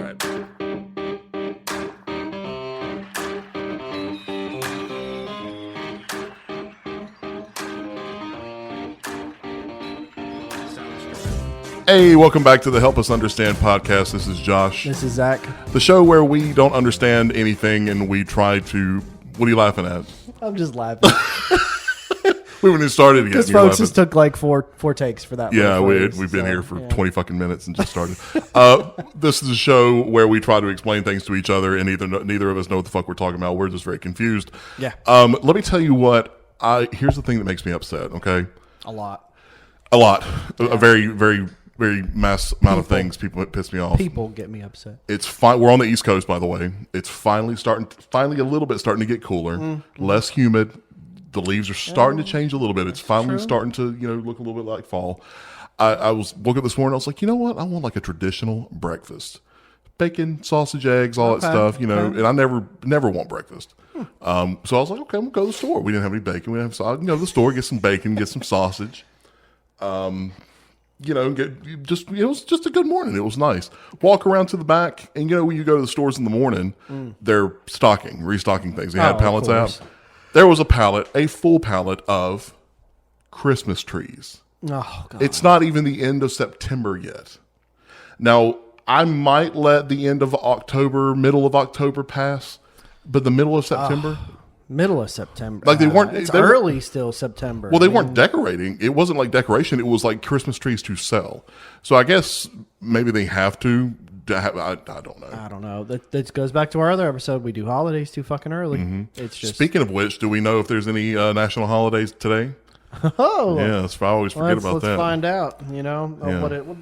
right. Hey, welcome back to the Help Us Understand podcast. This is Josh. This is Zach. The show where we don't understand anything and we try to... What are you laughing at? I'm just laughing. We haven't even started yet. Because folks just took like four takes for that. Yeah, we've been here for 20 fucking minutes and just started. This is a show where we try to explain things to each other and neither of us know what the fuck we're talking about. We're just very confused. Yeah. Let me tell you what. Here's the thing that makes me upset, okay? A lot. Yeah. A very, very... very mass amount of things people piss me off. People get me upset. It's fine. We're on the East Coast, by the way. It's finally a little bit starting to get cooler, less humid. The leaves are starting to change a little bit. It's finally starting to, look a little bit like fall. I woke up this morning. I was like, you know what? I want like a traditional breakfast: bacon, sausage, eggs, all that stuff. And I never want breakfast. So I was like, okay, I'm gonna go to the store. We didn't have any bacon. We didn't have, so I can go to the store, get some bacon, get some sausage. It was just a good morning. It was nice. Walk around to the back, and when you go to the stores in the morning, they're restocking things. They had pallets out. There was a full pallet of Christmas trees. Oh, God. It's not even the end of September yet. Now, I might let the end of October, middle of October pass, but the middle of September... Middle of September. Like they weren't. It's early still September. Well, they weren't decorating. It wasn't like decoration. It was like Christmas trees to sell. So I guess maybe they have to. I don't know. I don't know. That goes back to our other episode. We do holidays too fucking early. Mm-hmm. It's just. Speaking of which, do we know if there's any national holidays today? Oh, yeah. I always forget about that. Let's find out.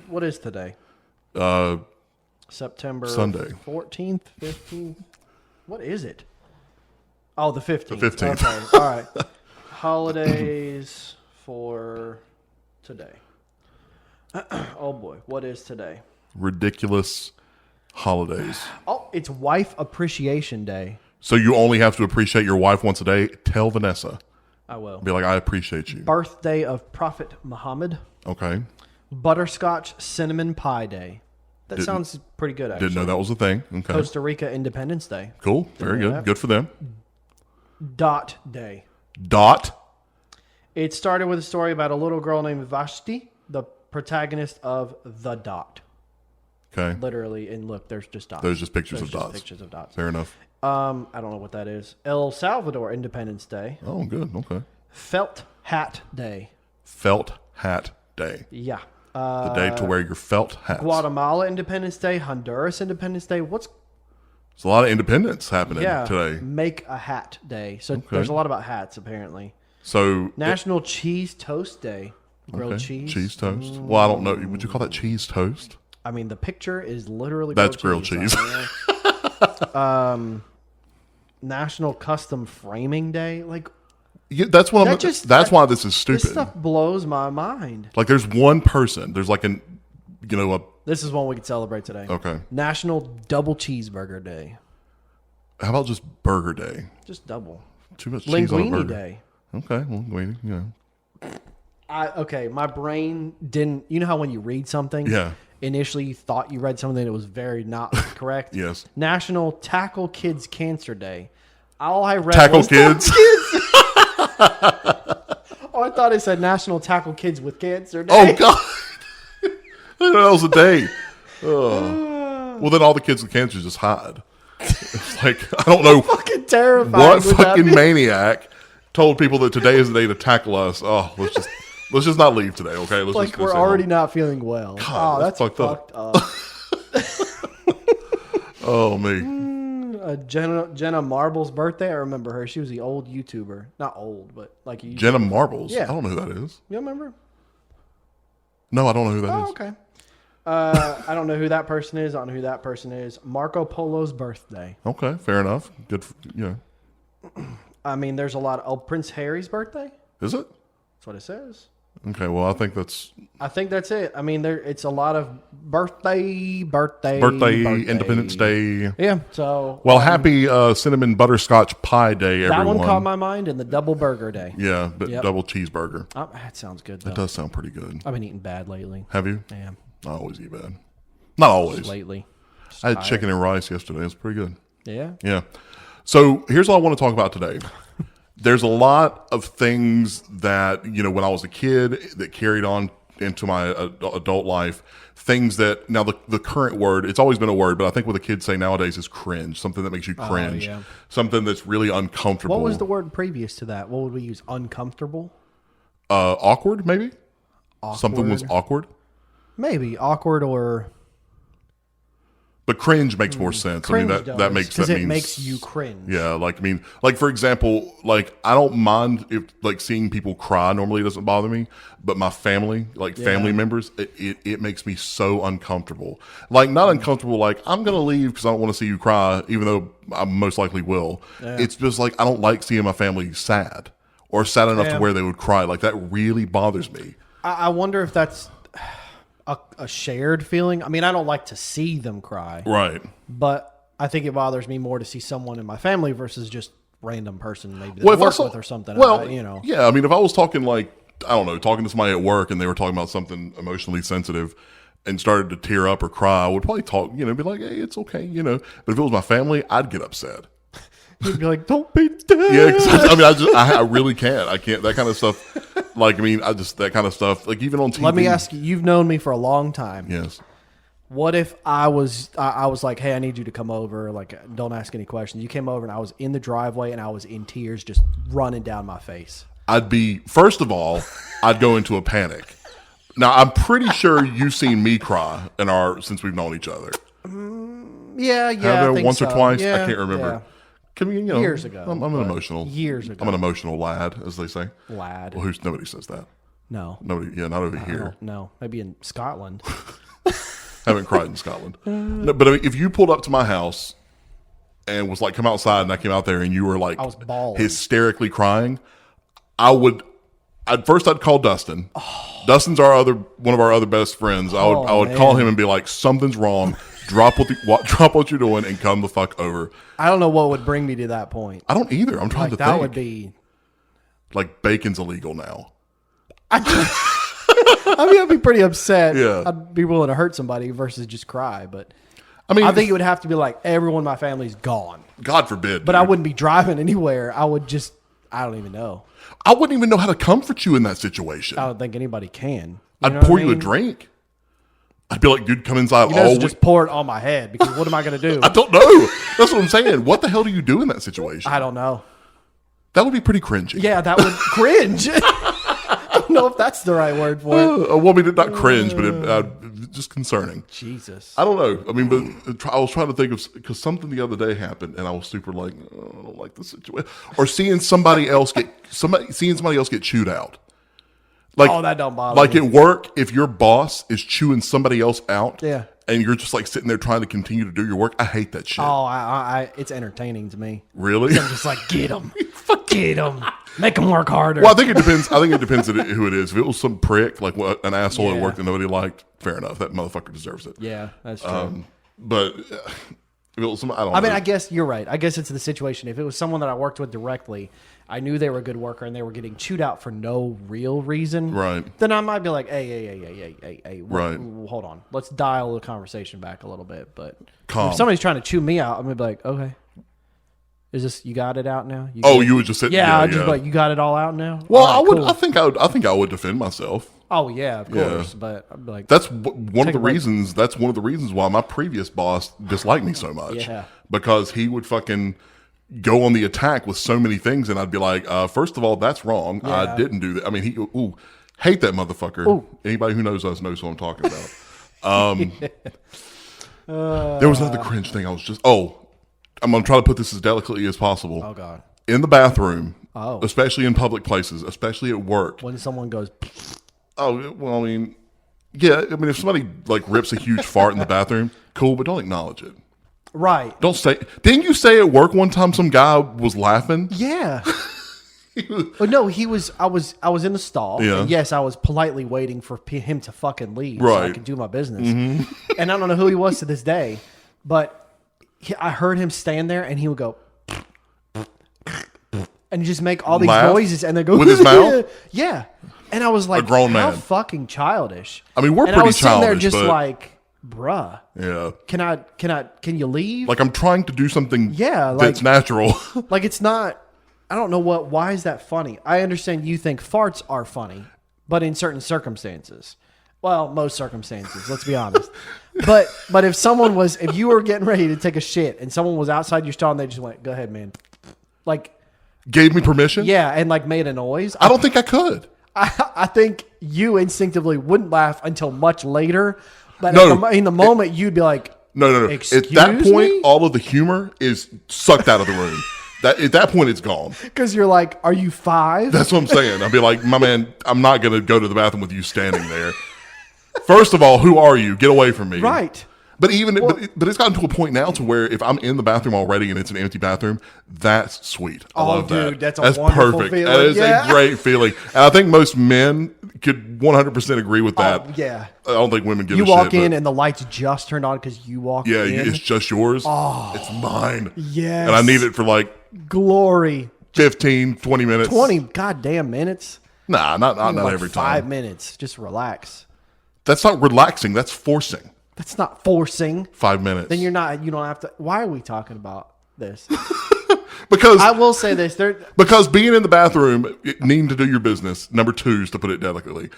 What is today? September Sunday, 14th, 15th. What is it? Oh, the 15th. The 15th. Okay. All right. Holidays for today. Oh, boy. What is today? Ridiculous holidays. Oh, it's Wife Appreciation Day. So you only have to appreciate your wife once a day? Tell Vanessa. I will. Be like, I appreciate you. Birthday of Prophet Muhammad. Okay. Butterscotch Cinnamon Pie Day. That sounds pretty good, actually. Didn't know that was a thing. Okay. Costa Rica Independence Day. Cool. Very good. Good for them. Dot Day. Dot? It started with a story about a little girl named Vashti, the protagonist of The Dot. Okay. Literally, and look, there's just dots. There's just pictures of dots. Pictures of dots. Fair enough. I don't know what that is. El Salvador Independence Day. Oh, good. Okay. Felt Hat Day. Felt Hat Day. Yeah. The day to wear your felt hats. Guatemala Independence Day. Honduras Independence Day. There's a lot of independence happening today. Make a Hat Day. So there's a lot about hats, apparently. So National Cheese Toast Day. Grilled cheese. Cheese toast. Well, I don't know. Would you call that cheese toast? I mean, the picture is literally grilled cheese. National Custom Framing Day. Like, that's what that's why this is stupid. This stuff blows my mind. Like, there's one person. There's like This is one we could celebrate today. Okay. National Double Cheeseburger Day. How about just Burger Day? Just double. Too much cheese on a burger. Linguine Day. Okay, linguine. My brain didn't. You know how when you read something, initially you thought you read something that was very not correct. Yes. National Tackle Kids Cancer Day. All I read Tackle was Kids. Oh, I thought it said National Tackle Kids with Cancer Day. Oh God. That was a day. Well, then all the kids with cancer just hide. It's like, I don't know. Fucking terrifying. What fucking maniac told people that today is the day to tackle us? Oh, let's just not leave today, okay? Let's we're already not feeling well. God, that's fucked up. Oh, me. Jenna Marble's birthday. I remember her. She was the old YouTuber. Not old, but like a YouTuber. Jenna Marbles? Yeah. I don't know who that is. You remember? No, I don't know who that is. Okay. I don't know who that person is. I don't know who that person is. Marco Polo's birthday. Okay, fair enough. Good, I mean, there's a lot of... Prince Harry's birthday? Is it? That's what it says. Okay, well, I think that's it. I mean, it's a lot of birthday, Independence Day. Yeah, so... Well, happy cinnamon butterscotch pie day, everyone. That one caught my mind, and the double burger day. Yeah, but double cheeseburger. That sounds good, though. That does sound pretty good. I've been eating bad lately. Have you? Yeah. I always eat bad. Not always. Just lately. I had chicken and rice yesterday. It was pretty good. Yeah. Yeah. So here's all I want to talk about today. There's a lot of things that, when I was a kid that carried on into my adult life, things that now the current word, it's always been a word, but I think what the kids say nowadays is cringe, something that makes you cringe, something that's really uncomfortable. What was the word previous to that? What would we use? Uncomfortable? Awkward, maybe? Awkward. Something was awkward? Maybe awkward or... But cringe makes more sense. Cringe that makes because it makes you cringe. Yeah, like for example, like I don't mind if like seeing people cry. Normally, it doesn't bother me. But my family, family members, it makes me so uncomfortable. Like not uncomfortable. Like I'm gonna leave because I don't want to see you cry, even though I most likely will. Yeah. It's just like I don't like seeing my family sad or sad enough to where they would cry. Like that really bothers me. I wonder if that's a shared feeling. I mean, I don't like to see them cry. Right. But I think it bothers me more to see someone in my family versus just random person maybe that I work with or something. Yeah, I mean, if I was talking talking to somebody at work and they were talking about something emotionally sensitive and started to tear up or cry, I would probably talk, be like, hey, it's okay, But if it was my family, I'd get upset. You'd be like, don't be dead. Yeah, cause I really can't. I can't. That kind of stuff. That kind of stuff. Like even on TV. Let me ask you. You've known me for a long time. Yes. What if I was like, hey, I need you to come over. Like, don't ask any questions. You came over and I was in the driveway and I was in tears, just running down my face. First of all, I'd go into a panic. Now I'm pretty sure you've seen me cry since we've known each other. Yeah. Have there once or twice? Yeah, I can't remember. Yeah. Years ago. I'm an emotional. Years ago. I'm an emotional lad, as they say. Lad. Well, nobody says that. No. Nobody. Yeah, not over here. No, maybe in Scotland. Haven't cried in Scotland. No, but I mean, if you pulled up to my house and was like, come outside, and I came out there and you were like, I was bawling, hysterically crying, I'd call Dustin. Oh. Dustin's one of our other best friends. I would call him and be like, something's wrong. Drop what you're doing and come the fuck over. I don't know what would bring me to that point. I don't either. I'm trying to think. That would be like bacon's illegal now. I mean, I'd be pretty upset. Yeah. I'd be willing to hurt somebody versus just cry. But I mean, I think it would have to be like everyone in my family's gone. God forbid. But dude. I wouldn't be driving anywhere. I don't even know. I wouldn't even know how to comfort you in that situation. I don't think anybody can. I'd pour you a drink. I'd be like, dude, come inside. Just pour it on my head because what am I going to do? I don't know. That's what I'm saying. What the hell do you do in that situation? I don't know. That would be pretty cringy. Yeah, that would cringe. I don't know if that's the right word for it. Well, I mean, not cringe, but just concerning. Jesus. I don't know. I mean, but I was trying to think of, because something the other day happened and I was super like, oh, I don't like this situation. Or seeing somebody else get chewed out. Like, that don't bother me. Like at work, if your boss is chewing somebody else out, and you're just like sitting there trying to continue to do your work, I hate that shit. Oh, it's entertaining to me. Really? I'm just like, get him, get him, make him work harder. Well, I think it depends. Who it is. If it was some prick, like an asshole at work that nobody liked, fair enough. That motherfucker deserves it. Yeah, that's true. But if it was some, I don't know. I mean, I guess you're right. I guess it's the situation. If it was someone that I worked with directly, I knew they were a good worker and they were getting chewed out for no real reason. Right. Then I might be like, hey. Right. Hold on. Let's dial the conversation back a little bit. But calm. If somebody's trying to chew me out, I'm going to be like, okay. Is this, you got it out now? You would just sit I'd just be like, you got it all out now? Well, right, I would, cool. I think I would defend myself. Oh yeah, of course. But I'd be like, that's one of the reasons why my previous boss disliked me so much. Yeah. Because he would fucking go on the attack with so many things, and I'd be like, first of all, that's wrong. Yeah. I didn't do that. I mean, hate that motherfucker. Ooh. Anybody who knows us knows what I'm talking about. There was another cringe thing. I'm going to try to put this as delicately as possible. Oh, God. In the bathroom, especially in public places, especially at work. When someone goes... Oh, well, I mean, yeah. I mean, if somebody, like, rips a huge fart in the bathroom, cool, but don't acknowledge it. Right. Don't say... Didn't you say at work one time some guy was laughing? Yeah. No, he was... I was in the stall. Yeah. And yes, I was politely waiting for him to fucking leave right. so I could do my business. Mm-hmm. And I don't know who he was to this day, but... I heard him stand there and he would go and just make all these noises and then go with his mouth. Yeah. And I was like, a grown man. How fucking childish. I mean, we're and pretty I was sitting childish. There just like, bruh, Yeah. can you leave? Like I'm trying to do something that's like, natural. like it's not, I don't know why is that funny? I understand you think farts are funny, but in certain circumstances. Well, most circumstances, let's be honest. But if you were getting ready to take a shit and someone was outside your stall and they just went, go ahead, man. Like, Gave me permission? yeah, and like made a noise. I don't think I could. I think you instinctively wouldn't laugh until much later. But in the moment, you'd be like, No. Excuse At that point, me? all of the humor is sucked out of the room. At that point, it's gone. because you're like, are you 5? That's what I'm saying. I'll be like, my man, I'm not going to go to the bathroom with you standing there. First of all, who are you? Get away from me. Right. But but it's gotten to a point now to where if I'm in the bathroom already and it's an empty bathroom, that's sweet. I love that. Dude, that's a wonderful perfect. feeling. That is a great feeling. And I think most men could 100% agree with that. Yeah. I don't think women give You a shit. walk in but and the lights just turned on because you walked yeah, in. it's just yours. Oh, it's mine. Yes. And I need it for like Glory. 15, 20 minutes. 20 goddamn minutes. Nah, not Like every 5 time. minutes. Just relax. That's not relaxing. That's forcing. That's not forcing. 5 minutes. Then you don't have to. Why are we talking about this? because I will say this. Because being in the bathroom, needing to do your business, number 2 is to put it delicately,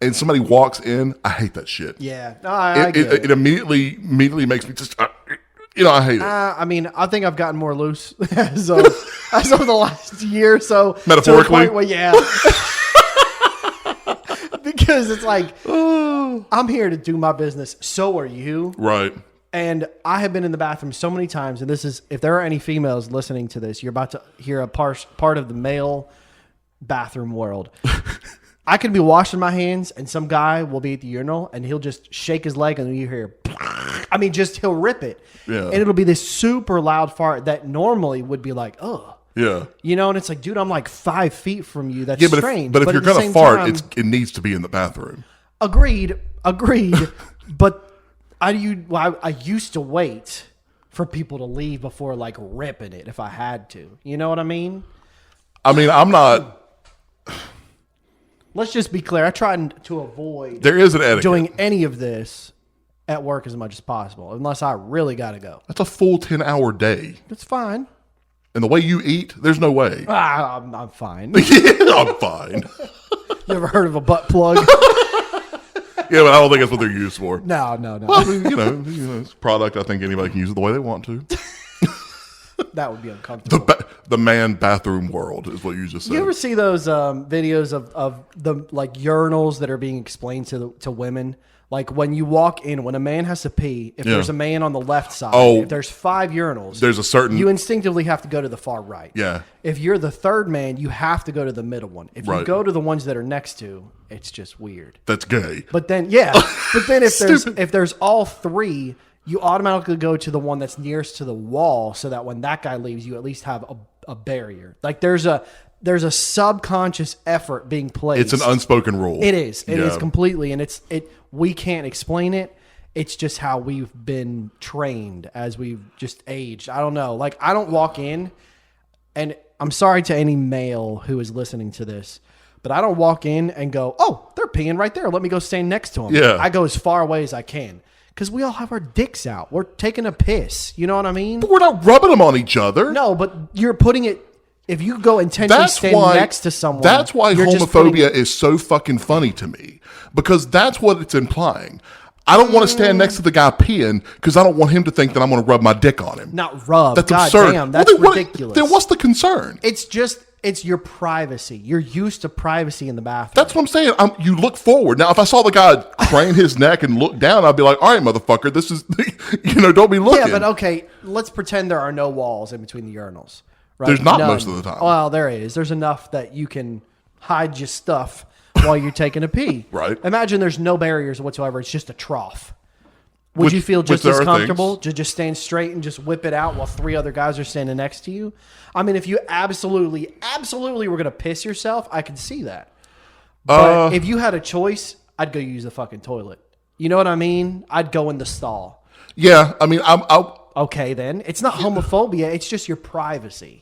and somebody walks in, I hate that shit. Yeah. No, I get it. It immediately makes me just, I hate it. I mean, I think I've gotten more loose as of the last year or so. Metaphorically? To the point where, yeah. Because it's like, I'm here to do my business. So are you. Right. And I have been in the bathroom so many times, and this is, if there are any females listening to this, you're about to hear a part of the male bathroom world. I can be washing my hands, and some guy will be at the urinal, and he'll just shake his leg, and you hear, I mean, just he'll rip it. Yeah. And it'll be this super loud fart that normally would be like, ugh. Yeah. You know, and it's like, dude, I'm like 5 feet from you. That's strange. But if you're at the going to same fart, time, it needs to be in the bathroom. Agreed. But I used to wait for people to leave before like ripping it if I had to. You know what I mean? I mean, I'm not. Let's just be clear. I try to avoid There is an etiquette. doing any of this at work as much as possible, unless I really got to go. That's a full 10-hour day. That's fine. And the way you eat, there's no way. I'm fine. Yeah, I'm fine. You ever heard of a butt plug? Yeah, but I don't think that's what they're used for. No. Well, I mean, you know, it's a product. I think anybody can use it the way they want to. That would be uncomfortable. The man bathroom world is what you just said. You ever see those videos of the like urinals that are being explained to women? Like when you walk in, when a man has to pee, if there's a man on the left side, if there's 5 urinals, there's a certain... You instinctively have to go to the far right. Yeah. If you're the third man, you have to go to the middle one. If you go to the ones that are next to, it's just weird. That's gay. But then, if there's all 3, you automatically go to the one that's nearest to the wall, so that when that guy leaves, you at least have a barrier. Like there's a subconscious effort being placed. It's an unspoken rule. It is. It is completely, and we can't explain it. It's just how we've been trained as we've just aged. I don't know. Like I don't walk in, and I'm sorry to any male who is listening to this, but I don't walk in and go, "Oh, they're peeing right there. Let me go stand next to them." Yeah. I go as far away as I can. Because we all have our dicks out. We're taking a piss. You know what I mean? But we're not rubbing them on each other. No, but you're putting it... If you go intentionally stand next to someone... That's why you're homophobia is so fucking funny to me. Because that's what it's implying. I don't want to stand next to the guy peeing because I don't want him to think that I'm going to rub my dick on him. Not rub. That's God absurd. damn, that's ridiculous. Then what's the concern? It's your privacy. You're used to privacy in the bathroom. That's what I'm saying. You look forward. Now, if I saw the guy crane his neck and look down, I'd be like, all right, motherfucker, this is, don't be looking. Yeah, but okay, let's pretend there are no walls in between the urinals. Right? There's not most of the time. Well, there is. There's enough that you can hide your stuff while you're taking a pee. Right. Imagine there's no barriers whatsoever. It's just a trough. Would you feel just as comfortable to just stand straight and just whip it out while 3 other guys are standing next to you? I mean, if you absolutely were going to piss yourself, I could see that. But if you had a choice, I'd go use the fucking toilet. You know what I mean? I'd go in the stall. Yeah, I mean, Okay, then. It's not homophobia. It's just your privacy.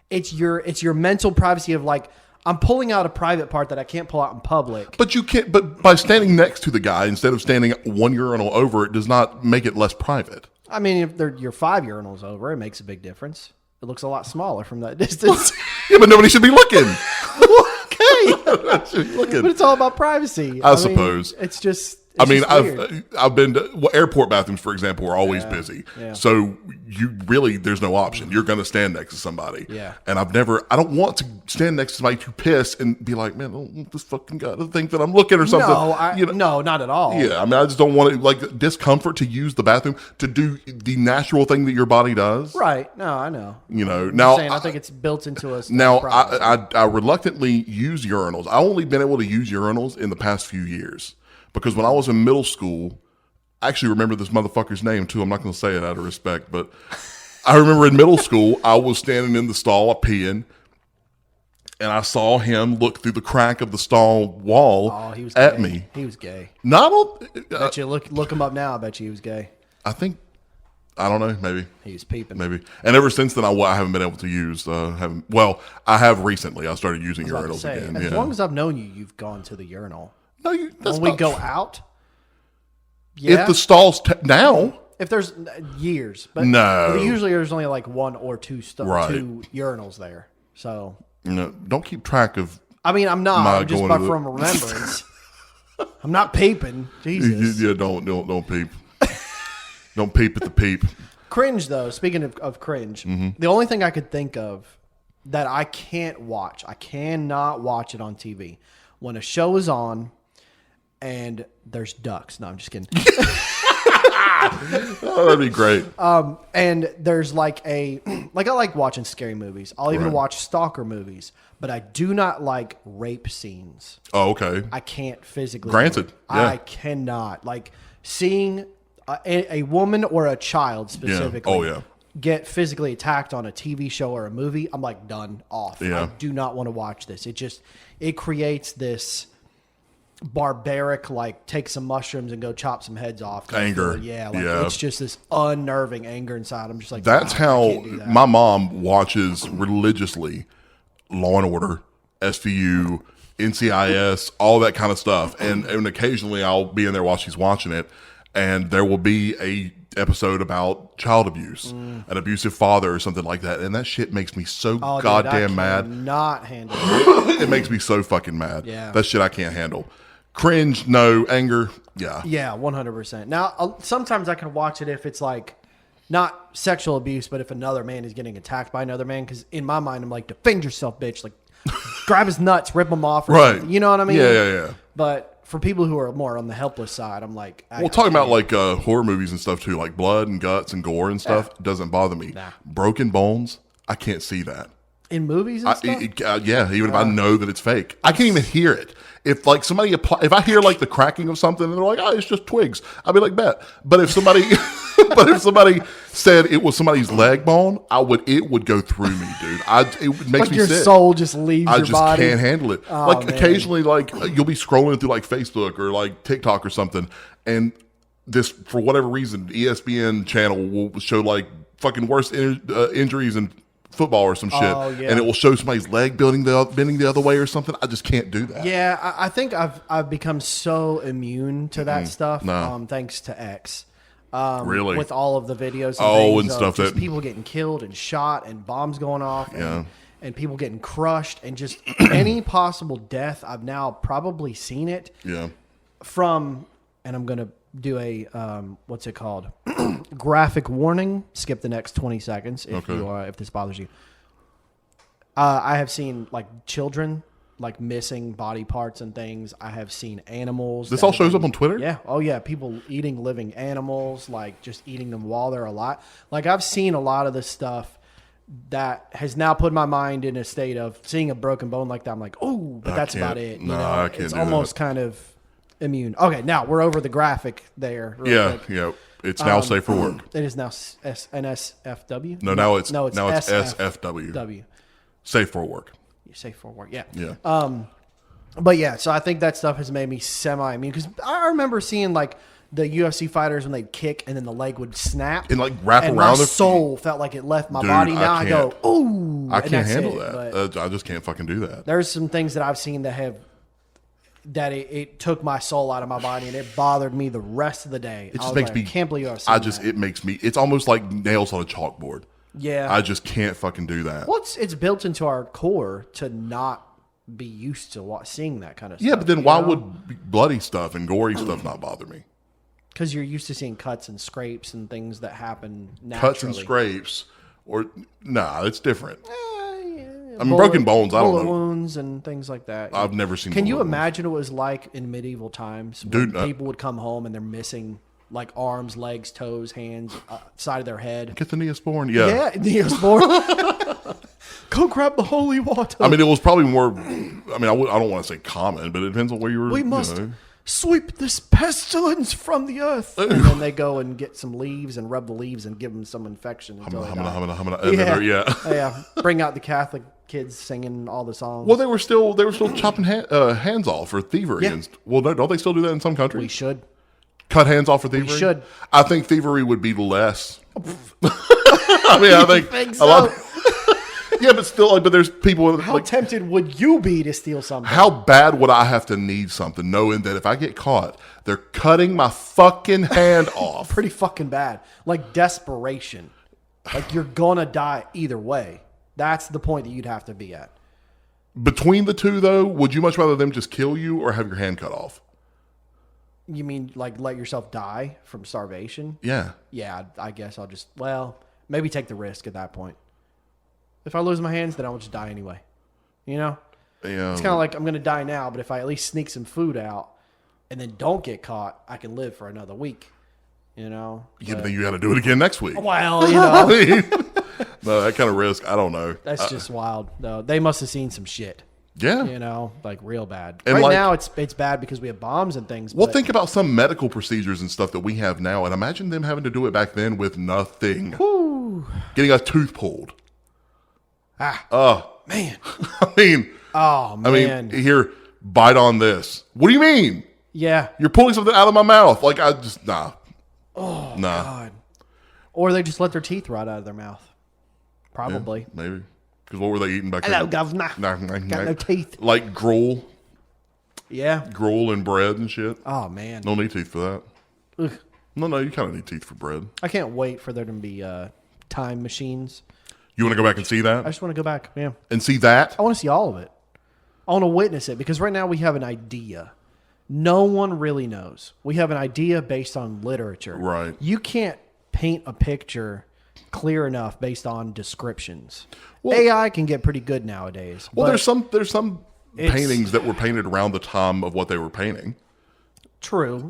It's your mental privacy of like, I'm pulling out a private part that I can't pull out in public. But you can't. But by standing next to the guy instead of standing one urinal over, it does not make it less private. I mean, if you're 5 urinals over, it makes a big difference. It looks a lot smaller from that distance. Yeah, but nobody should be looking. Okay, but it's all about privacy. I suppose it's just. I've been to airport bathrooms, for example, are always busy. Yeah. So there's no option. You're going to stand next to somebody. Yeah. And I don't want to stand next to somebody to piss and be like, man, I don't want this fucking guy to think that I'm looking or something. No, no, not at all. Yeah. I mean, I just don't want it, like, discomfort to use the bathroom to do the natural thing that your body does. Right. No, I know. I think it's built into us. Now, I reluctantly use urinals. I've only been able to use urinals in the past few years. Because when I was in middle school, I actually remember this motherfucker's name too. I'm not going to say it out of respect, but I remember in middle school, I was standing in the stall peeing, and I saw him look through the crack of the stall wall at me. He was gay. Bet you look him up now. I bet you he was gay. I don't know. Maybe he was peeping. Maybe. And ever since then, I haven't been able to use. I have recently. I started using urinals again. As long as I've known you, you've gone to the urinal. No, when we go out, yeah. If the stall's now, if there's years, but no, usually there's only like 1 or 2 two urinals there. So don't keep track of. I mean, I'm not. I'm just from remembrance. I'm not peeping. Jesus. Yeah, don't peep. Don't peep at the peep. Cringe though. Speaking of cringe, the only thing I could think of that I can't watch, I cannot watch it on TV when a show is on. And there's ducks. No, I'm just kidding. Oh, that'd be great. And there's I like watching scary movies. I'll even watch stalker movies, but I do not like rape scenes. Oh, okay. I can't physically. Granted. Yeah. I cannot. Like seeing a woman or a child specifically get physically attacked on a TV show or a movie. I'm like done off. Yeah. I do not want to watch this. It creates this barbaric, like take some mushrooms and go chop some heads off. Anger. It's just this unnerving anger inside. I'm just like, that's how my mom watches religiously Law and Order, SVU, NCIS, all that kind of stuff. And occasionally I'll be in there while she's watching it, and there will be a episode about child abuse, an abusive father or something like that. And that shit makes me so goddamn mad. Not handle it. It makes me so fucking mad. Yeah. That shit I can't handle. Cringe, no. Anger, yeah. Yeah, 100%. Now, sometimes I can watch it if it's like not sexual abuse, but if another man is getting attacked by another man, because in my mind, I'm like, defend yourself, bitch. Like, grab his nuts, rip them off. Or something. You know what I mean? Yeah. But for people who are more on the helpless side, I'm like... talking about like horror movies and stuff too, like blood and guts and gore and stuff, doesn't bother me. Nah. Broken bones, I can't see that. In movies and stuff? Even if I know that it's fake. I can't even hear it. If like somebody if I hear like the cracking of something and they're like, oh, it's just twigs, I'll be like, bet. But if somebody said it was somebody's leg bone, it would go through me, dude. It makes me your sick. Soul just leaves your body. I just can't handle it. Man. Occasionally, like you'll be scrolling through like Facebook or like TikTok or something, and this, for whatever reason, ESPN channel will show like fucking worst injuries and football or some shit, and it will show somebody's leg bending the other way or something. I just can't do that. Yeah, I think I've become so immune to that stuff. Thanks to X. Really, with all of the videos, and stuff that people getting killed and shot and bombs going off, and people getting crushed and just any possible death. I've now probably seen it. Yeah. From, and I'm gonna do a what's it called? Graphic warning. Skip the next 20 seconds if this bothers you. I have seen like children like missing body parts and things. I have seen animals. This all shows up on Twitter? Yeah. Oh yeah. People eating living animals, like just eating them while they're alive. Like I've seen a lot of this stuff that has now put my mind in a state of seeing a broken bone like that. I'm like, oh, but that's about it. I can't. It's almost kind of immune. Okay, now we're over the graphic there. Yeah. It's now safe for work. It is now NSFW. No, now it's SFW. W. Safe for work. Safe for work. Yeah. Yeah. But yeah, so I think that stuff has made me semi-immune because I remember seeing like the UFC fighters when they'd kick and then the leg would snap and like wrap and around. My soul felt like it left my body. Now I go, ooh, I can't handle that. I just can't fucking do that. There's some things that I've seen that it took my soul out of my body and it bothered me the rest of the day. It just makes me. I can't believe I've seen that. It makes me. It's almost like nails on a chalkboard. Yeah, I just can't fucking do that. Well, it's built into our core to not be used to seeing that kind of stuff. Yeah, but then why would bloody stuff and gory stuff not bother me? Because you're used to seeing cuts and scrapes and things that happen naturally. Cuts and scrapes, it's different. I mean, broken bones. I don't know. Bullet wounds and things like that. I've never seen. Can you imagine what it was like in medieval times? Dude, when people would come home and they're missing like arms, legs, toes, hands, side of their head. Get the Neosporin. Yeah, Neosporin. Go grab the holy water. I mean, it was probably more. I mean, I don't want to say common, but it depends on where you were. We must sweep this pestilence from the earth, and then they go and get some leaves and rub the leaves and give them some infection. Yeah. Bring out the Catholic kids singing all the songs. Well, they were still chopping hands off for thievery. Yeah. Don't they still do that in some countries? We should cut hands off for thievery. We should. I think thievery would be less. I mean, I think so? A lot. Yeah, but still, but there's people. How tempted would you be to steal something? How bad would I have to need something, knowing that if I get caught, they're cutting my fucking hand off? Pretty fucking bad. Like desperation. Like you're gonna die either way. That's the point that you'd have to be at. Between the two, though, would you much rather them just kill you or have your hand cut off? You mean like let yourself die from starvation? Yeah. Yeah, I guess I'll just, maybe take the risk at that point. If I lose my hands, then I'll just die anyway. You know? Yeah. It's kind of like I'm going to die now, but if I at least sneak some food out and then don't get caught, I can live for another week. You know? Yeah, but then you got to do it again next week. Well, you know. No, that kind of risk, I don't know. That's just wild. No, they must have seen some shit. Yeah. You know, like real bad. And right now, it's bad because we have bombs and things. Well, think about some medical procedures and stuff that we have now, and imagine them having to do it back then with nothing. Whew. Getting a tooth pulled. Man. I mean, here, bite on this. What do you mean? Yeah. You're pulling something out of my mouth. Like, nah. Oh, nah. God. Or they just let their teeth rot out of their mouth. Probably. Yeah, maybe. Because what were they eating back Hello, then? governor. Got no teeth. Like gruel. Yeah. Gruel and bread and shit. Oh, man. No need teeth for that. Ugh. No, you kind of need teeth for bread. I can't wait for there to be time machines. You want to go back and see that? I just want to go back, yeah. And see that? I want to see all of it. I want to witness it because right now we have an idea. No one really knows. We have an idea based on literature. Right. You can't paint a picture clear enough based on descriptions. Well, AI can get pretty good nowadays. Well, there's some paintings that were painted around the time of what they were painting. True,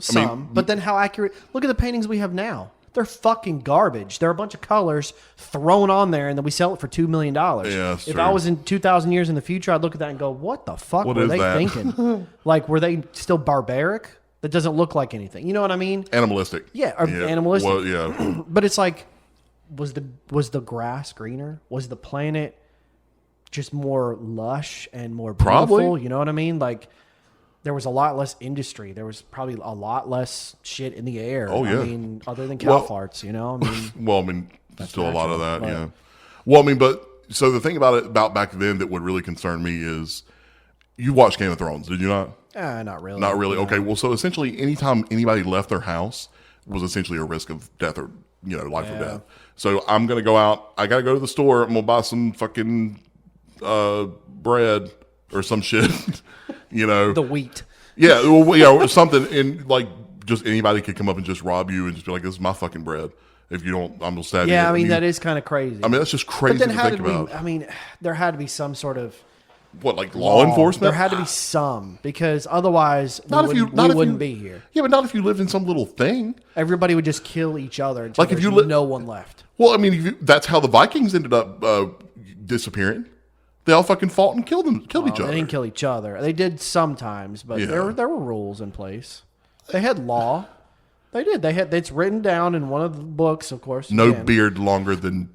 but then how accurate? Look at the paintings we have now. They're fucking garbage. They're a bunch of colors thrown on there, and then we sell it for $2 million. Yeah, if I was in 2,000 years in the future, I'd look at that and go, "What the fuck were they thinking? Like, were they still barbaric? That doesn't look like anything. You know what I mean? Animalistic. Yeah, animalistic. Well, yeah. But it's like, was the grass greener? Was the planet just more lush and more beautiful? Probably. You know what I mean? Like, there was a lot less industry. There was probably a lot less shit in the air. Oh, yeah. I mean, other than cow farts, you know? I mean, There's still a lot of that, but, yeah. Well, I mean, but so the thing about back then that would really concern me is you watched Game of Thrones, did you not? Not really. Not really. Okay. Well, so essentially anytime anybody left their house was essentially a risk of death or, life or death. So I'm going to go out. I got to go to the store. I'm going to buy some fucking bread or some shit. The wheat. Yeah, or something, and like just anybody could come up and just rob you and just be like, "This is my fucking bread." If you don't, I'm gonna stab you. Yeah, I mean that is kind of crazy. I mean that's just crazy to think about. I mean, there had to be some sort of like law enforcement. There had to be some because otherwise we wouldn't be here. Yeah, but not if you lived in some little thing. Everybody would just kill each other until like if you no one left. Well, I mean that's how the Vikings ended up disappearing. They all fucking fought and killed each other. They didn't kill each other. They did sometimes, but there were rules in place. They had law. They did. It's written down in one of the books, of course. No beard longer than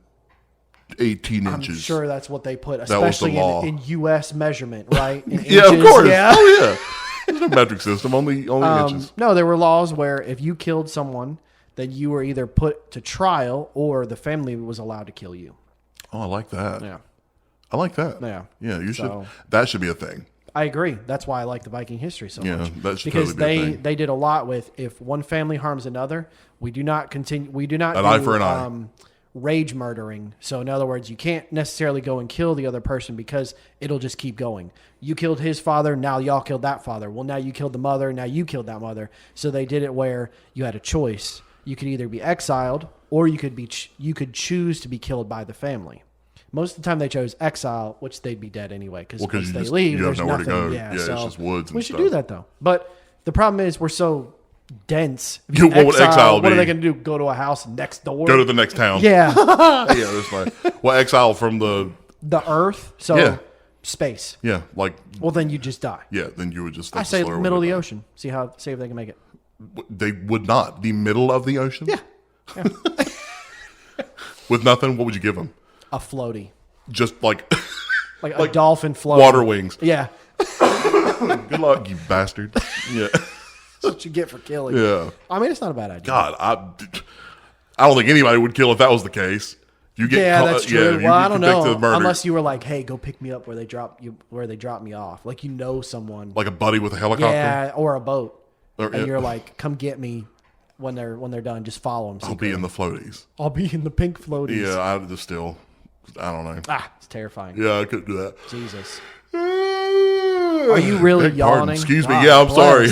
18 I'm inches. sure that's what they put, especially that was the law. in U.S. measurement, right? In yeah, inches. of course. Yeah. Oh, yeah. There's no metric system, only inches. No, there were laws where if you killed someone, then you were either put to trial or the family was allowed to kill you. Oh, I like that. Yeah. I like that. Yeah. Yeah, you should. That should be a thing. I agree. That's why I like the Viking history so much. That should because totally be a thing. they did a lot with if one family harms another, we do not continue. We do not An do, eye for an eye. Rage murdering. So in other words, you can't necessarily go and kill the other person because it'll just keep going. You killed his father, now y'all killed that father. Well, now you killed the mother, now you killed that mother. So they did it where you had a choice. You could either be exiled or you could choose to be killed by the family. Most of the time they chose exile, which they'd be dead anyway because once they leave, there's nowhere nothing. to go. Yeah, it's so just woods. We should do that though. But the problem is we're so dense. If What would exile What are be? they going to do? Go to a house next door? Go to the next town. Yeah, Yeah, that's fine. Well, exile from the Earth. So Yeah. space. yeah, like Well, then you just die. yeah. Then you would just. I say middle of the ocean. See if they can make it. They would not. The middle of the ocean. Yeah, With nothing, what would you give them? a floaty, Just like like a dolphin floaty. water wings. Yeah, Good luck, you bastard. Yeah, that's what you get for killing. yeah. I mean, it's not a bad idea. God, I don't think anybody would kill if that was the case. You get Yeah, that's true. Well, I don't know convicted of murder. unless you were like, "Hey, go pick me up where they drop me off." Like someone, like a buddy with a helicopter. yeah, or a boat, Or- and you're like, "Come get me when they're done. Just follow them." I'll be in the floaties. I'll be in the pink floaties. Yeah, I don't know. It's terrifying. Yeah, I couldn't do that. Jesus, are you really Beg pardon. yawning? Excuse me. God Yeah, I'm bless. sorry.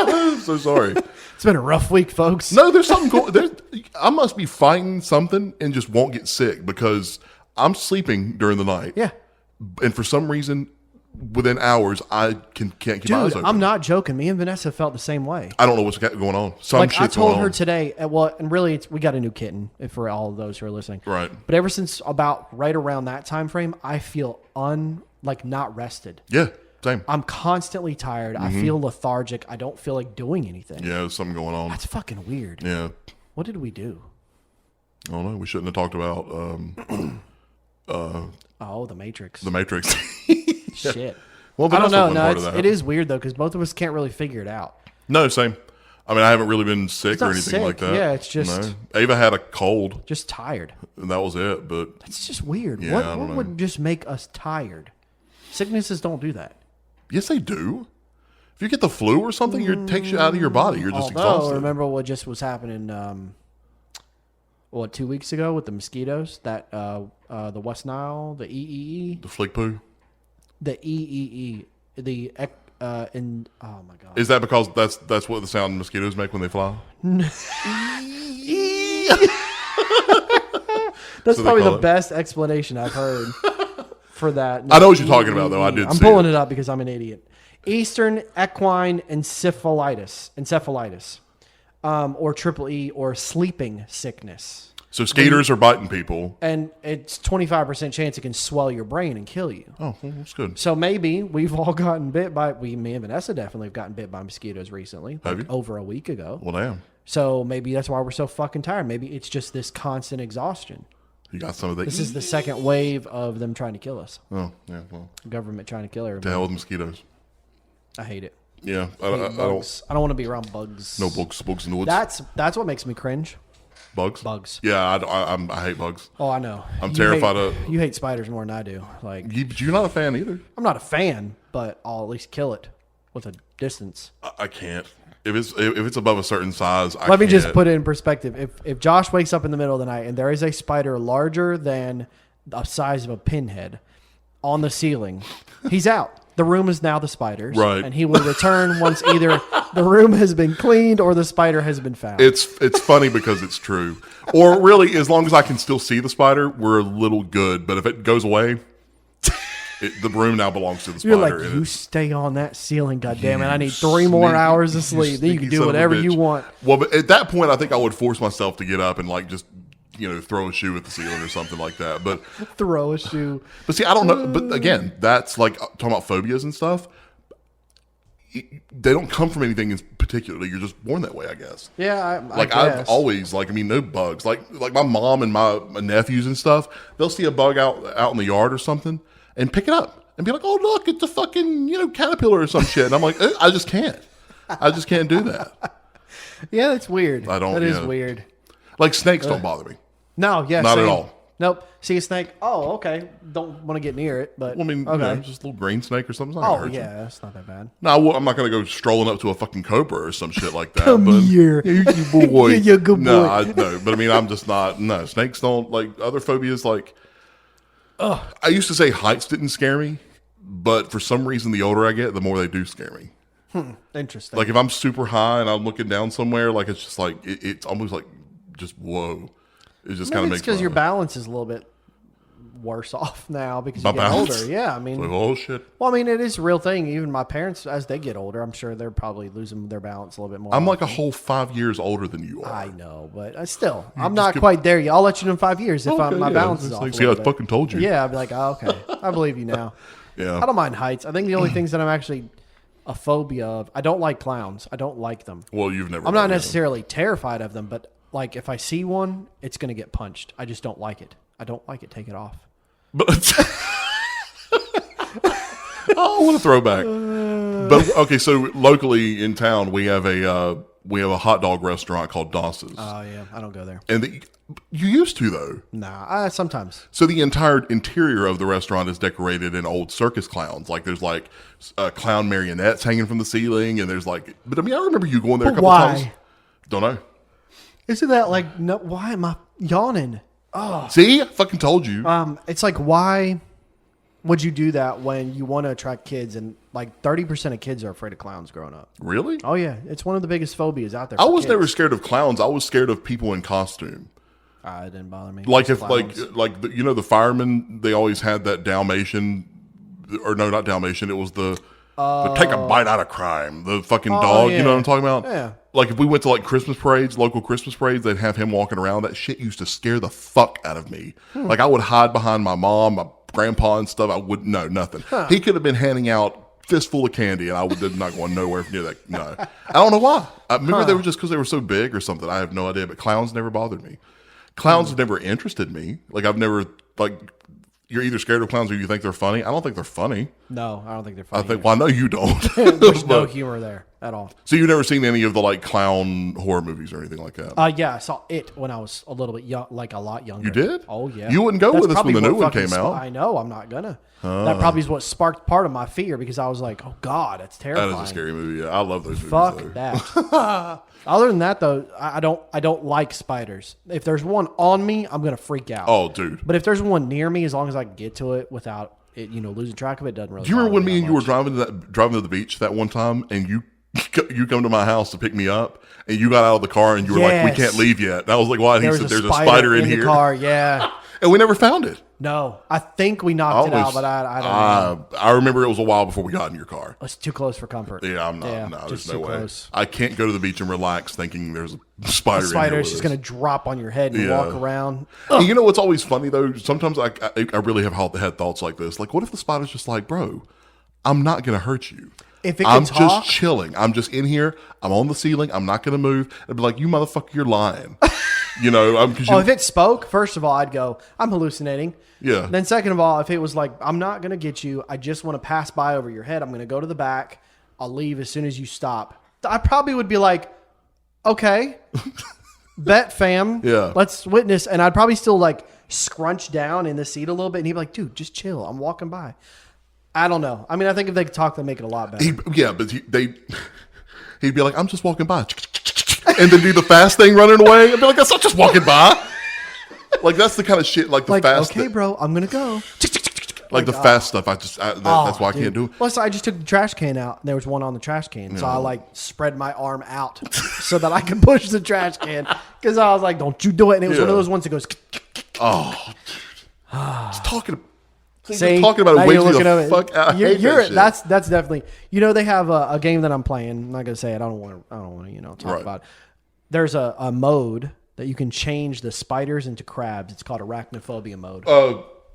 I'm so sorry. It's been a rough week, folks. No, there's something going. I must be fighting something and just won't get sick because I'm sleeping during the night. Yeah. And for some reason, within hours, I can't keep my eyes Dude, open. I'm not joking. Me and Vanessa felt the same way. I don't know what's going on. Some Like I shit's told going her on. today, well, and really, we got a new kitten. For all of those who are listening, Right. But ever since about right around that time frame, I feel not rested. Yeah, same. I'm constantly tired. I feel lethargic. I don't feel like doing anything. Yeah, there's something going on. That's fucking weird. Yeah. What did we do? I don't know. We shouldn't have talked about Oh, the Matrix. the Matrix. Shit. Well, I don't Vanessa know. wasn't No, part of that. it is weird though because both of us can't really figure it out. No, same. I mean, I haven't really been sick or not anything like sick. that. Yeah, it's just- No. Ava had a cold, Just tired. and that was it. But It's just weird. Yeah, I what don't know. would just make us tired? Sicknesses don't do that. yes, they do. If you get the flu or something, it takes you out of your body. You're just Although, exhausted. remember what just was happening? 2 weeks ago with the mosquitoes? That the West Nile, the EEE, The flick poo. the EEE, and oh my god, Is that because that's what the sound mosquitoes make when they fly? that's they probably call the it- best explanation I've heard for that. I know what you're talking about, though. I did I'm see pulling it. it up because I'm an idiot. Eastern equine encephalitis, or triple E, or sleeping sickness. So skaters are biting people. And it's 25% chance it can swell your brain and kill you. Oh, well, that's good. So maybe we've all gotten bit by, me and Vanessa definitely have gotten bit by mosquitoes recently. Have like you? over a week ago. Well, damn. So maybe that's why we're so fucking tired. Maybe it's just this constant exhaustion. You got some of that. This is the second wave of them trying to kill us. Oh, yeah. Well, Government trying to kill to everybody. hell with mosquitoes. I hate it. Yeah. I I hate don't. bugs. I don't want to be around bugs. No bugs in the woods. That's what makes me cringe. Bugs? Bugs. Yeah, I hate bugs. Oh, I know. I'm You terrified hate- of- You hate spiders more than I do. Like, But you're not a fan either. I'm not a fan, but I'll at least kill it with a distance. I can't. If it's above a certain size, I Let me just can't. put it in perspective. If Josh wakes up in the middle of the night and there is a spider larger than the size of a pinhead on the ceiling, he's out. The room is now the spider's. Right. And he will return once either the room has been cleaned or the spider has been found. It's funny because it's true. Or really, as long as I can still see the spider, we're a little good. But if it goes away, the room now belongs to the spider. You're like, and you it's- stay on that ceiling, goddammit. I need you 3 more sneaky- hours of sleep. Then you sneaky can do son of a whatever you bitch. want. Well, but at that point, I think I would force myself to get up and like just throw a shoe at the ceiling or something like that. But Throw a shoe. see, I don't know. But again, that's like talking about phobias and stuff. They don't come from anything in particular. You're just born that way, I guess. Yeah, I Like guess. I've always no bugs. Like my mom and my nephews and stuff, they'll see a bug out in the yard or something and pick it up. and be like, oh, look, it's a fucking, caterpillar or some shit. And I'm like, I just can't. I just can't do that. Yeah, that's weird. I don't. That is weird. Like snakes don't bother me. No, yeah, not same. at all. Nope. See a snake? Oh, okay. Don't want to get near it, but Well, I mean, okay. just a little green snake or something. Oh, yeah, that's not that bad. No, I'm not going to go strolling up to a fucking cobra or some shit like that. Come here. You boy. You're a good boy. No, but I mean, I'm just not. No, snakes don't, like, other phobias, like, I used to say heights didn't scare me, but for some reason, the older I get, the more they do scare me. Interesting. Like, if I'm super high and I'm looking down somewhere, like, it's just like, it's almost like, just, whoa. It just kind of makes because your balance is a little bit worse off now because My you get balance? older. Yeah, I mean, like, oh, shit. well, I mean, it is a real thing. Even my parents, as they get older, I'm sure they're probably losing their balance a little bit more. I'm like a whole 5 years older than you are. I know, but still, I'm not quite there yet. I'll let you know in 5 years if my balance is off. Like, see, I fucking told you. Yeah, I'd be like, oh, okay, I believe you now. Yeah. I don't mind heights. I think the only things that I'm actually a phobia of, I don't like clowns. I don't like them. Well, you've never. I'm not necessarily terrified of them, but like if I see one, it's going to get punched. I just don't like it. I don't like it. Take it off. But oh, what a throwback! But okay, so locally in town, we have a hot dog restaurant called Doss's. Oh yeah, I don't go there. And you used to though. Nah, sometimes. So the entire interior of the restaurant is decorated in old circus clowns. Like there's like clown marionettes hanging from the ceiling, and there's like. But I mean, I remember you going there a couple times. Don't know. Isn't that like no? Why am I yawning? Oh, see, I fucking told you. It's like why would you do that when you want to attract kids and like 30% of kids are afraid of clowns growing up? Really? Oh yeah, it's one of the biggest phobias out there. I was never scared of clowns. I was scared of people in costume. It didn't bother me. Like if the firemen, they always had that Dalmatian, or no, not Dalmatian. It was the take a bite out of crime. The fucking dog. Yeah. You know what I'm talking about? Yeah. Like if we went to like Christmas parades, local Christmas parades, they'd have him walking around. That shit used to scare the fuck out of me. Like I would hide behind my mom, my grandpa and stuff. I would nothing. He could have been handing out fistful of candy and I did not go nowhere near that. No, I don't know why. I remember they were just because they were so big or something. I have no idea. But clowns never bothered me. Clowns have never interested me. Like I've never like. You're either scared of clowns or you think they're funny. I don't think they're funny. No, I don't think they're funny. I think. Well, I know you don't. There's no humor there at all. So you've never seen any of the like clown horror movies or anything like that? Yeah, I saw it when I was a little bit young, like a lot younger. You did? Oh yeah. You wouldn't go with us when the new one came out. I know. I'm not gonna. That probably is what sparked part of my fear because I was like, oh god, that's terrifying. That is a scary movie. Yeah, I love those movies. Fuck that. Other than that, though, I don't like spiders. If there's one on me, I'm gonna freak out. Oh, dude. But if there's one near me, as long as I can get to it without it, losing track of it, doesn't really. Do you remember when me and you were much. driving to the beach that one time, and you come to my house to pick me up, and you got out of the car, and you were like, "We can't leave yet." And I was like, "Why?" And he said, "There's a spider in here." The car, yeah. And we never found it. No, I think we knocked it out, but I don't know. I remember it was a while before we got in your car. It's too close for comfort. Yeah, I'm not. Yeah, no, there's just no too way. close. I can't go to the beach and relax thinking there's a spider. The spider in is here just going to drop on your head and walk around. And you know what's always funny though? Sometimes I really have had thoughts like this. Like, what if the spider's just like, bro, I'm not going to hurt you. If it I'm can talk, just chilling. I'm just in here. I'm on the ceiling. I'm not going to move. I'd be like, you motherfucker, you're lying. You know, if it spoke, first of all, I'd go, I'm hallucinating. Yeah. Then second of all, if it was like, I'm not going to get you. I just want to pass by over your head. I'm going to go to the back. I'll leave as soon as you stop. I probably would be like, okay, bet fam. Yeah. Let's witness. And I'd probably still like scrunch down in the seat a little bit. And he'd be like, dude, just chill. I'm walking by. I don't know. I mean, I think if they could talk, they'd make it a lot better. He'd be like, I'm just walking by. And then do the fast thing running away. I'd be like, that's not just walking by. Like, that's the kind of shit, like the fast okay, bro, I'm going to go. Like the fast stuff, that's why I can't do it. Well, so I just took the trash can out. And there was one on the trash can. So I like spread my arm out so that I could push the trash can. Because I was like, don't you do it. And it was one of those ones that goes. Oh, just talking about it way the fuck out. That's definitely. You know, they have a game that I'm playing. I'm not gonna say it. I don't want to talk about it. There's a mode that you can change the spiders into crabs. It's called arachnophobia mode.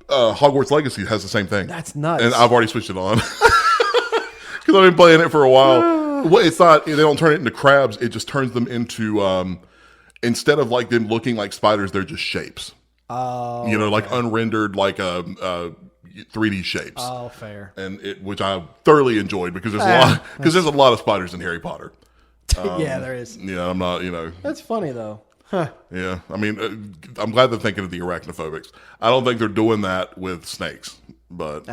Hogwarts Legacy has the same thing. That's nuts. And I've already switched it on because I've been playing it for a while. Well, it's not. They don't turn it into crabs. It just turns them into instead of like them looking like spiders, they're just shapes. Oh, like unrendered, like 3D shapes. Oh, fair. And which I thoroughly enjoyed because there's a lot of spiders in Harry Potter. Yeah, there is. Yeah, I'm not, That's funny though. Huh. Yeah, I mean, I'm glad they're thinking of the arachnophobics. I don't think they're doing that with snakes, but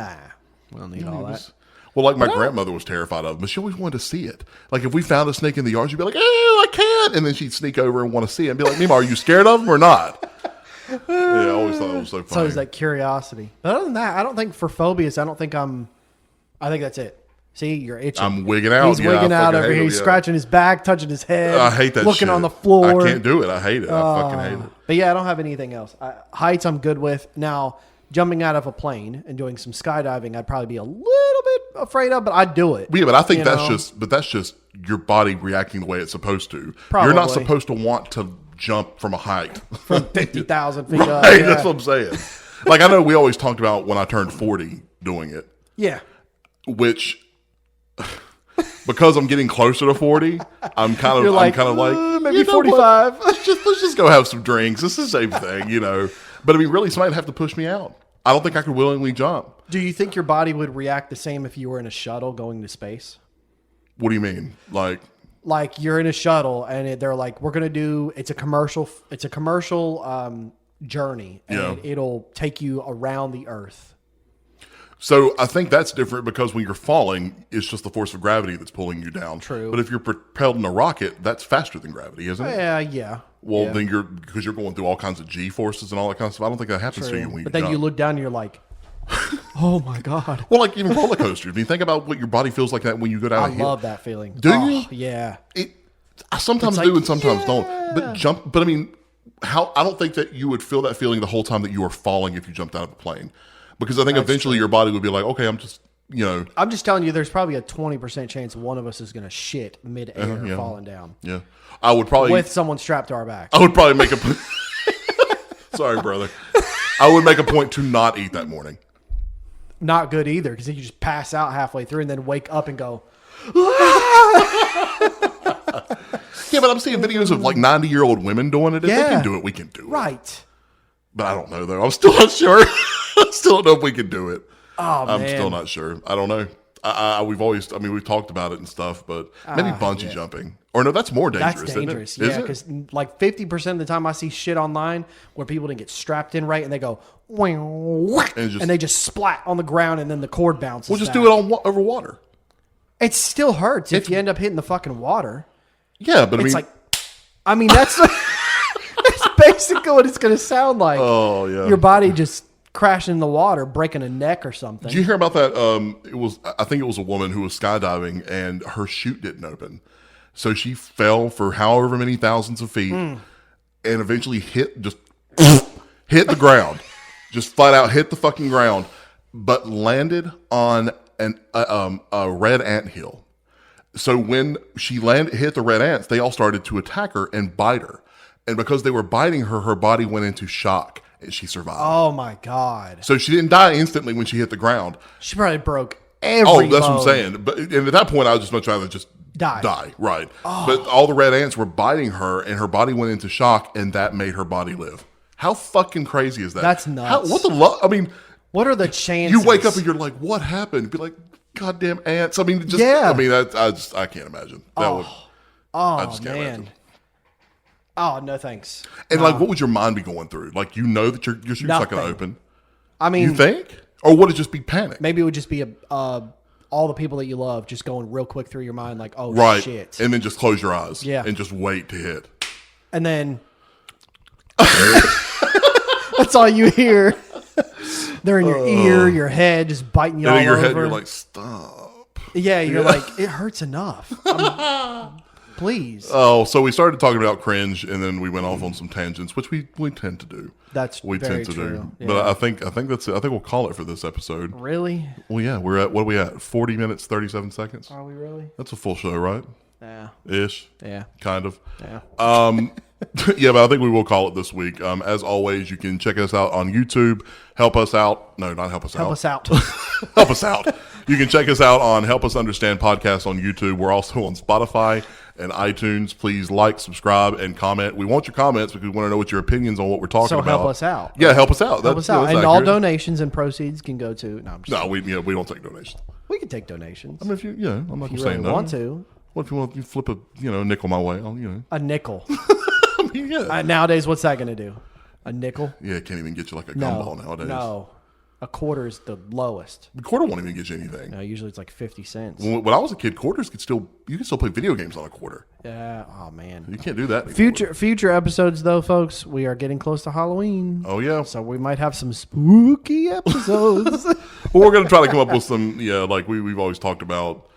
we don't need all that. Well, like my grandmother was terrified of them, but she always wanted to see it. Like if we found a snake in the yard, she'd be like, I can't. And then she'd sneak over and want to see it and be like, Mima, are you scared of them or not? Yeah, I always thought it was so funny. So it's that curiosity. But other than that, I don't think for phobias, I think that's it. See, you're itching. I'm wigging out. He's wigging out over here. He's scratching his back, touching his head. I hate that looking shit. on the floor. I can't do it. I hate it. I fucking hate it. But yeah, I don't have anything else. Heights I'm good with. Now, jumping out of a plane and doing some skydiving, I'd probably be a little bit afraid of, but I'd do it. Yeah, but I think that's just your body reacting the way it's supposed to. Probably. You're not supposed to want to jump from a height. From 50,000 feet right, up. Yeah. That's what I'm saying. Like, I know we always talked about when I turned 40 doing it. Yeah. Which, because I'm getting closer to 40, I'm kind of like maybe 45. Let's just go have some drinks. It's the same thing, But I mean, really, somebody'd have to push me out. I don't think I could willingly jump. Do you think your body would react the same if you were in a shuttle going to space? What do you mean? Like you're in a shuttle and they're like, we're going to do, it's a commercial journey and it'll take you around the earth. So I think that's different because when you're falling, it's just the force of gravity that's pulling you down. True. But if you're propelled in a rocket, that's faster than gravity, isn't it? Yeah. Well, then because you're going through all kinds of G forces and all that kind of stuff. I don't think that happens to you when you But then jump. you look down and you're like, oh my God. Well, like even roller coasters. I mean, think about what your body feels like that when you go down a hill. I love that feeling. Do you? Yeah. I sometimes do and sometimes don't. But I mean, I don't think that you would feel that feeling the whole time that you are falling if you jumped out of a plane. Because I think eventually your body would be like, okay, I'm just telling you, there's probably a 20% chance one of us is going to shit mid-air falling down. Yeah. I would probably... With someone strapped to our back. I would probably make a... Sorry, brother. I would make a point to not eat that morning. Not good either, because you just pass out halfway through and then wake up and go... Yeah, but I'm seeing videos of like 90-year-old women doing it. If they can do it, we can do it. Right. But I don't know, though. I'm still not sure. I still don't know if we can do it. Oh, man. I'm still not sure. I don't know. We've talked about it and stuff, but maybe bungee jumping. Or no, that's more dangerous. That's dangerous. Isn't it? Yeah, because like 50% of the time I see shit online where people didn't get strapped in right and they go, and they just splat on the ground and then the cord bounces. We'll just do it over water. It still hurts if you end up hitting the fucking water. Yeah, but I mean, that's that's basically what it's going to sound like. Oh, yeah. Your body just crashing in the water, breaking a neck or something. Did you hear about that? I think it was a woman who was skydiving and her chute didn't open. So she fell for however many thousands of feet and eventually hit the ground. Just flat out hit the fucking ground, but landed on a red anthill. So when she hit the red ants, they all started to attack her and bite her. And because they were biting her, her body went into shock and she survived. Oh my God. So she didn't die instantly when she hit the ground. She probably broke every that's bone. what I'm saying. But and at that point, I was just much rather just die. Right. Oh. But all the red ants were biting her and her body went into shock and that made her body live. How fucking crazy is that? That's nuts. I mean, what are the chances? You wake up and you're like, what happened? Be like, goddamn ants. I mean, I can't imagine. I just can't imagine. Oh, no thanks. And like, what would your mind be going through? Like, that your chute's not going to open. I mean, you think? Or would it just be panic? Maybe it would just be all the people that you love just going real quick through your mind, like, oh, shit. And then just close your eyes. Yeah. And just wait to hit. And then that's all you hear. They're in your ear, your head, just biting you all over. And in your head, you're like, stop. Yeah, you're like, it hurts enough. Please. Oh, so we started talking about cringe, and then we went off on some tangents, which we tend to do. We tend to do. Yeah. But I think that's it. I think we'll call it for this episode. Really? Well, yeah. What are we at? 40 minutes, 37 seconds? Are we really? That's a full show, right? Yeah. Ish. Yeah. Kind of. Yeah. Yeah, but I think we will call it this week. As always, you can check us out on YouTube. Help us out. No, not help us out. Help us out. Help us out. You can check us out on Help Us Understand Podcast on YouTube. We're also on Spotify and iTunes. Please like, subscribe, and comment. We want your comments because we want to know what your opinions on what we're talking So about. help us out. Yeah, help us out. Help us out. And all donations and proceeds can go to. No, I'm just No, we don't take donations. we can take donations. I mean, if you, I'm not going to say really no. want to. What if you want to flip a nickel my way? I'll, A nickel. I mean, yeah. Nowadays, what's that going to do? A nickel? Yeah, it can't even get you like a gumball nowadays. No. A quarter is the lowest. The quarter won't even get you anything. No, usually it's like 50 cents. When I was a kid, quarters you can still play video games on a quarter. Yeah. Oh, man. You can't do that anymore. Future episodes, though, folks, we are getting close to Halloween. Oh, yeah. So we might have some spooky episodes. Well, we're going to try to come up with some, like we've always talked about.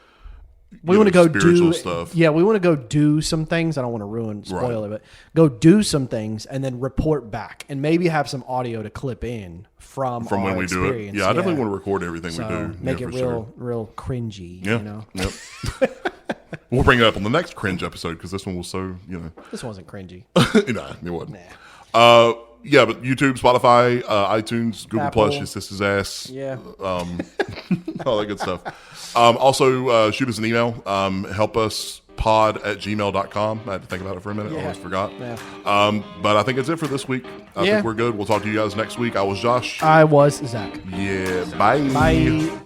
We want to go spiritual do stuff. Yeah, we want to go do some things. I don't want to spoil it, but go do some things and then report back and maybe have some audio to clip in from when we do it. Yeah, I definitely want to record everything we do. Make it real cringy. Yeah. You know? Yep. We'll bring it up on the next Cringe episode because this one was so, This wasn't cringy. Nah, it wasn't. Nah. Yeah, but YouTube, Spotify, iTunes, Google Apple. Plus, your sister's ass. Yeah. All that good stuff. Also, shoot us an email, helpuspod@gmail.com. I had to think about it for a minute. I almost forgot. Yeah. But I think it's it for this week. I think we're good. We'll talk to you guys next week. I was Josh. I was Zach. Yeah, bye. Bye.